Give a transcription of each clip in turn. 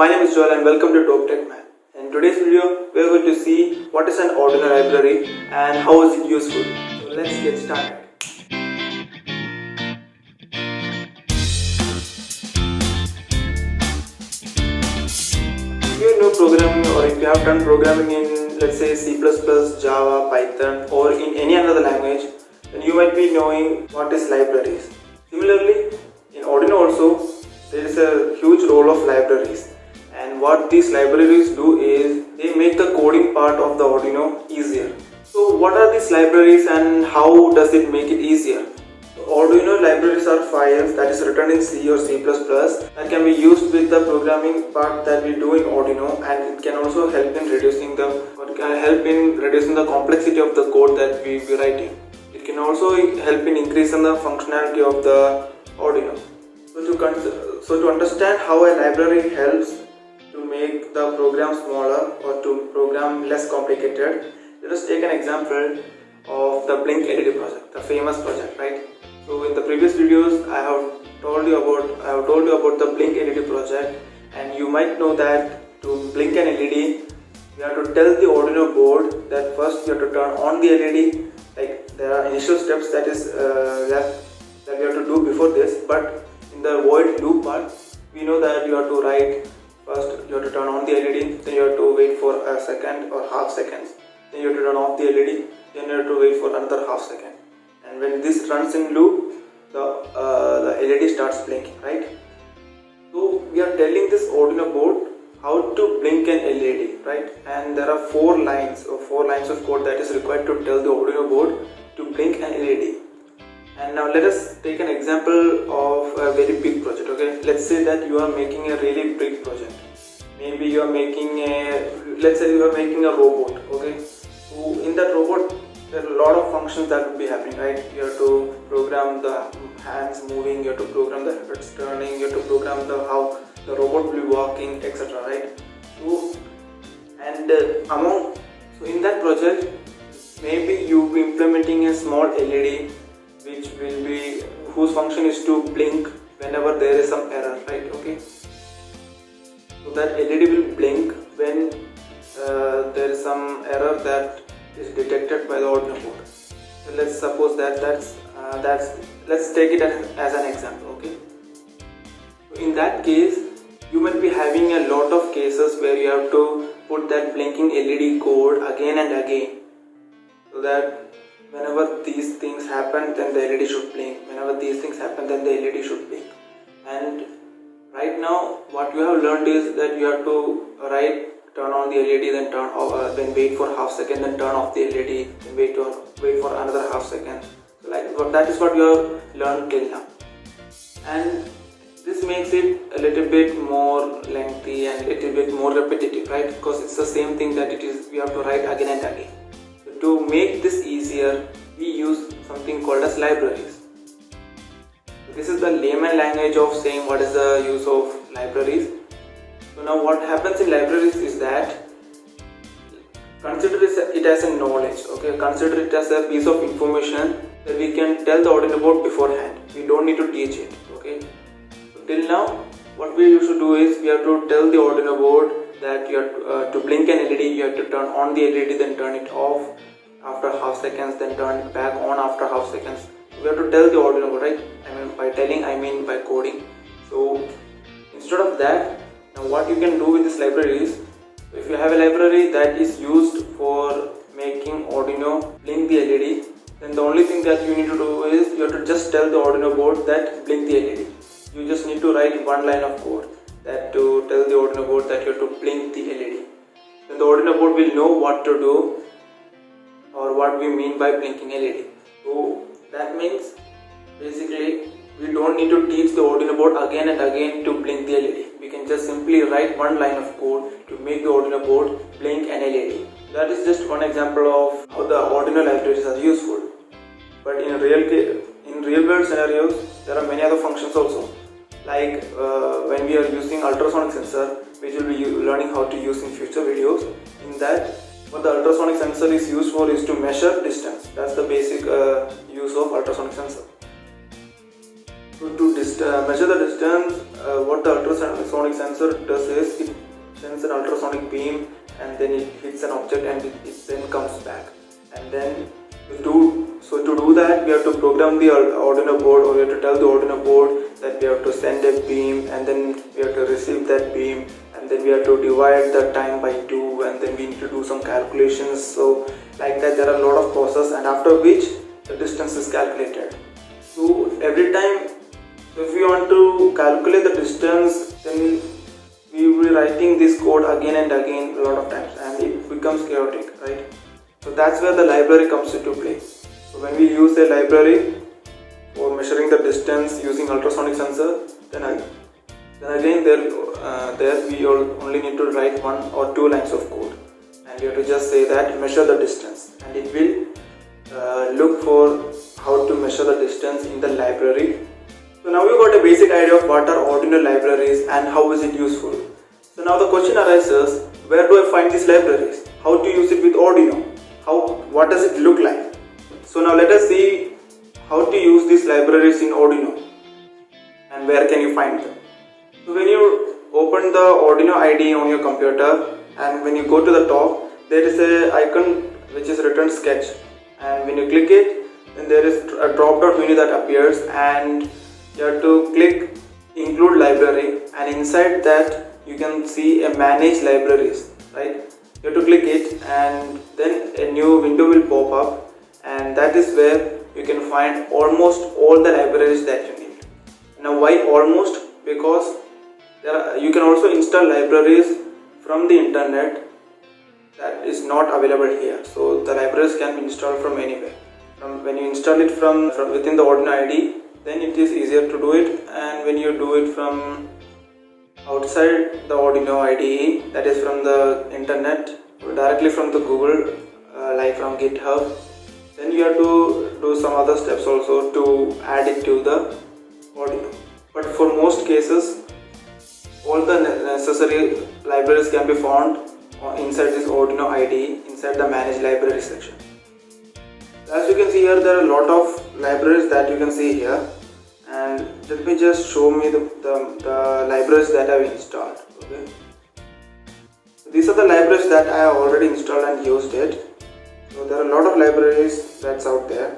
my name is Joel and welcome to Top Tech Man. In today's video, we are going to see what is an Arduino library and how is it useful. So let's get started. If you know programming or if you have done programming in let's say C++, Java, Python or in any other language, then you might be knowing what is libraries. Similarly, in Arduino also, there is a huge role of libraries, and what these libraries do is they make the coding part of the Arduino easier. So what are these libraries and how does it make it easier? So Arduino libraries are files that is written in C or C++ that can be used with the programming part that we do in Arduino, and it can also help in reducing the complexity of the code that we be writing. It can also help in increasing the functionality of the Arduino. So to understand how a library helps to make the program smaller or to program less complicated, let us take an example of the Blink LED project, the famous project, right? So in the previous videos, I have told you about the Blink LED project, and you might know that to blink an LED, we have to tell the Arduino board that first we have to turn on the LED. Like there are initial steps that we have to do before this, but in the void loop part, we know that you have to write first, you have to turn on the LED, then you have to wait for a second or half seconds, then you have to turn off the LED, then you have to wait for another half second, and when this runs in loop, the LED starts blinking, right? So we are telling this Arduino board how to blink an LED, right? And there are four lines of code that is required to tell the Arduino board to blink an LED. And now let us take an example of a very big project, okay? Let's say that you are making a really big project. Maybe you are making let's say you are making a robot, okay? So in that robot, there are a lot of functions that will be happening, right? You have to program the hands moving, you have to program the heads turning, you have to program how the robot will be walking, etc., right? So, in that project, maybe you will be implementing a small LED whose function is to blink whenever there is some error, right? Okay, so that LED will blink when there is some error that is detected by the Arduino board. So let's suppose let's take it as an example, okay? So in that case, you might be having a lot of cases where you have to put that blinking LED code again and again, so that whenever these things happen, then the LED should blink. Whenever these things happen, then the LED should blink. And right now, what you have learned is that you have to turn on the LED, then then wait for half second, then turn off the LED, then wait for another half second. So that is what you have learned till now. And this makes it a little bit more lengthy and a little bit more repetitive, right? Because it's the same thing that we have to write again and again. To make this easier, we use something called as libraries. This is the layman language of saying what is the use of libraries. So now what happens in libraries is that consider it as a knowledge, okay? Consider it as a piece of information that we can tell the Arduino board beforehand. We don't need to teach it, okay? So till now, what we used to do is we have to tell the Arduino board that you have to blink an LED, you have to turn on the LED, then turn it off after half seconds, then turn it back on after half seconds. We have to tell the Arduino board, right? I mean by coding. So instead of that, now what you can do with this library is, if you have a library that is used for making Arduino blink the LED, then the only thing that you need to do is you have to just tell the Arduino board that blink the LED. You just need to write one line of code that to tell the Arduino board that you have to blink the LED. Then the Arduino board will know what to do or what we mean by blinking LED. So that means basically we don't need to teach the Arduino board again and again to blink the LED. We can just simply write one line of code to make the Arduino board blink an LED. That is just one example of how the Arduino libraries are useful. But in real world scenarios, there are many other functions also. Like when we are using ultrasonic sensor, which we'll be learning how to use in future videos. In that, what the ultrasonic sensor is used for is to measure distance. That's the basic use of ultrasonic sensor. So to measure the distance, what the ultrasonic sensor does is it sends an ultrasonic beam and then it hits an object and it then comes back. And then to do that, we have to program the Arduino board, or we have to tell the Arduino board that we have to send a beam, and then we have to receive that beam, and then we have to divide the time by 2, and then we need to do some calculations. So like that, there are a lot of process, and after which the distance is calculated. So every time, if we want to calculate the distance, then we will be writing this code again and again a lot of times, and it becomes chaotic, right? So that's where the library comes into play. So when we use a library for measuring the distance using ultrasonic sensor, then again there we only need to write 1 or 2 lines of code, and we have to just say that measure the distance, and it will look for how to measure the distance in the library. So now we got a basic idea of what are Arduino libraries and how is it useful. So now the question arises, where do I find these libraries? How to use it with Arduino? What does it look like? So now let us see how to use these libraries in Arduino and where can you find them. So when you open the Arduino IDE on your computer, and when you go to the top, there is a icon which is written sketch, and when you click it, then there is a drop down menu that appears, and you have to click include library, and inside that you can see a manage libraries, right? You have to click it, and then a new window will pop up, and that is where you can find almost all the libraries that you need. Now why almost? Because you can also install libraries from the internet that is not available here. So the libraries can be installed from anywhere. When you install it from within the Arduino IDE, then it is easier to do it, and when you do it from outside the Arduino IDE, that is from the internet or directly from the Google, like from GitHub, then you have to do some other steps also to add it to the Arduino. But for most cases, all the necessary libraries can be found inside this Arduino IDE, inside the manage library section. As you can see here, there are a lot of libraries that you can see here, and let me just show me the libraries that I have installed. Okay, so these are the libraries that I have already installed and used it. So there are a lot of libraries that's out there,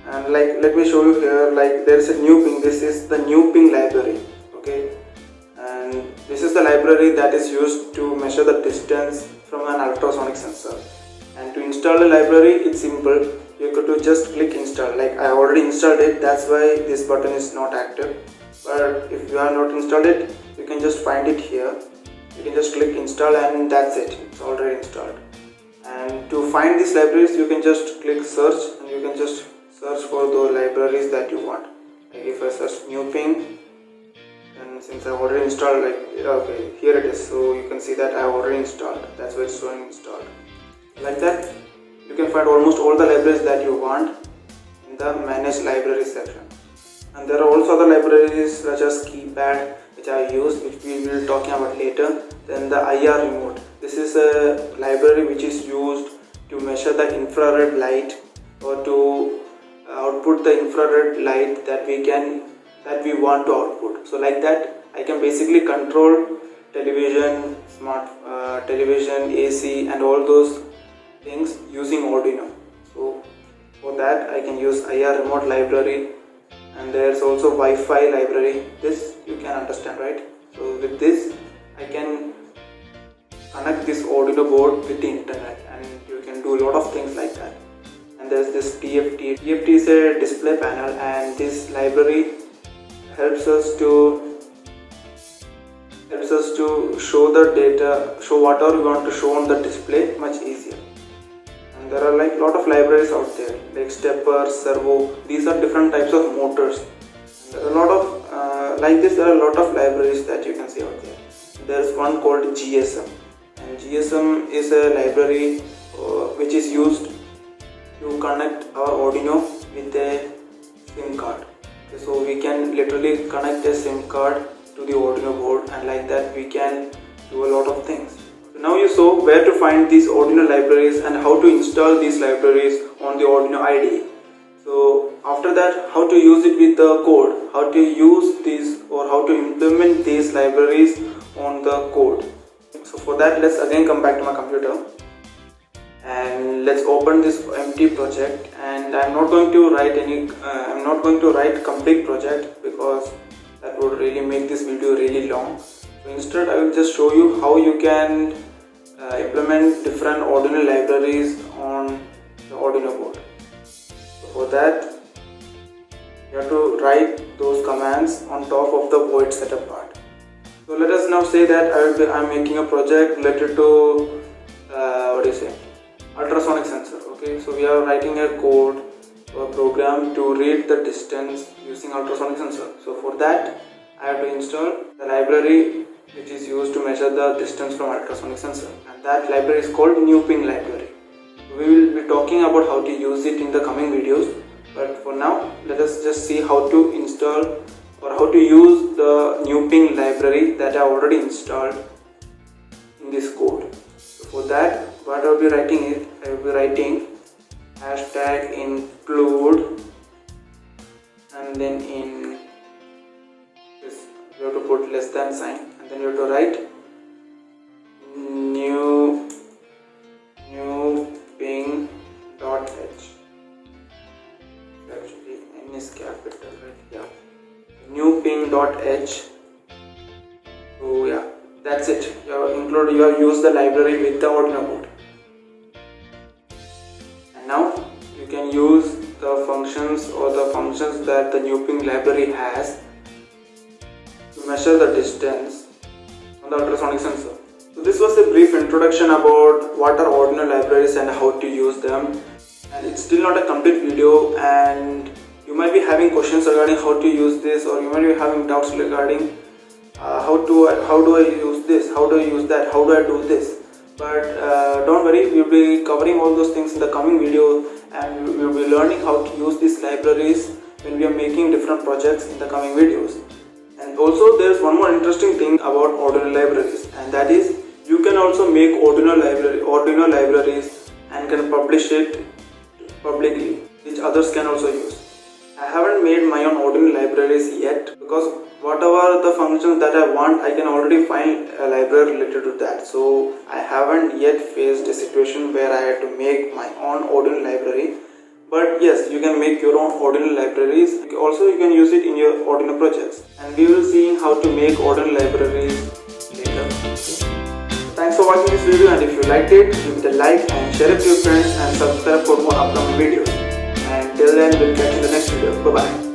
and like let me show you here, like there is a new ping. This is the new ping library. Okay, and this is the library that is used to measure the distance from an ultrasonic sensor. And to install a library, it's simple. You could to just click install. Like I already installed it, that's why this button is not active. But if you have not installed it, you can just find it here. You can just click install, and that's it. It's already installed. And to find these libraries, you can just click search, and you can just search for those libraries that you want. Like if I search new ping, and since I already installed, like okay, here it is. So you can see that I already installed. That's why it's showing installed. Like that, you can find almost all the libraries that you want in the manage library section. And there are also other libraries such as keypad, which I use, which we will be talking about later. Then the IR remote. This is a library which is used to measure the infrared light, or to output the infrared light that we want to output. So like that, I can basically control television, smart television, AC, and all those things using Arduino. So for that, I can use IR remote library, and there's also Wi-Fi library. This you can understand, right? So with this, I can connect this Arduino board with the internet, and you can do a lot of things like that. And there's this TFT. TFT is a display panel, and this library helps us to show the data, show whatever we want to show on the display much easier. And there are like a lot of libraries out there, like stepper, servo. These are different types of motors. There are a lot of like this. There are a lot of libraries that you can see out there. There's one called GSM, and GSM is a library which is used to connect our Arduino with a SIM card. Okay, so we can literally connect a SIM card to the Arduino board, and like that we can do a lot of things. So now you saw where to find these Arduino libraries and how to install these libraries on the Arduino IDE. So after that, how to use it with the code, how to use these or how to implement these libraries on the code. So for that, let's again come back to my computer and let's open this empty project. And I'm not going to write complete project because that would really make this video really long. So instead, I will just show you how you can implement different Arduino libraries on the Arduino board. So for that, you have to write those commands on top of the void setup part. So let us now say that I'm making a project related to ultrasonic sensor. Okay, so we are writing a code or program to read the distance using ultrasonic sensor. So for that, I have to install the library which is used to measure the distance from ultrasonic sensor, and that library is called NewPing library. We will be talking about how to use it in the coming videos, but for now let us just see how to install or how to use the NewPing library that I already installed in this code. So for that, what I will be writing is, I will be writing hashtag include, and then in this you have to put less than sign, and then you have to write new ping.h. Actually n is capital, right? Yeah, new ping.h. So yeah, that's it. You have used the library with the Arduino board. And now you can use the functions that the NewPing library has to measure the distance on the ultrasonic sensor. So this was a brief introduction about what are Arduino libraries and how to use them. And it's still not a complete video, and you might be having questions regarding how to use this, or you might be having doubts regarding how do I use this, how do I use that, how do I do this. But don't worry, we'll be covering all those things in the coming video, and we'll be learning how to use these libraries when we are making different projects in the coming videos. And also there's one more interesting thing about Arduino libraries, and that is you can also make Arduino libraries and can publish it publicly, which others can also use. I haven't made my own Arduino libraries yet because whatever the functions that I want, I can already find a library related to that. So I haven't yet faced a situation where I had to make my own Arduino library. But yes, you can make your own Arduino libraries. Also, you can use it in your Arduino projects. And we will see how to make Arduino libraries later. Thanks for watching this video, and if you liked it, give it a like and share it to your friends and subscribe for more upcoming videos. And till then, we'll catch you in the next video. Bye bye.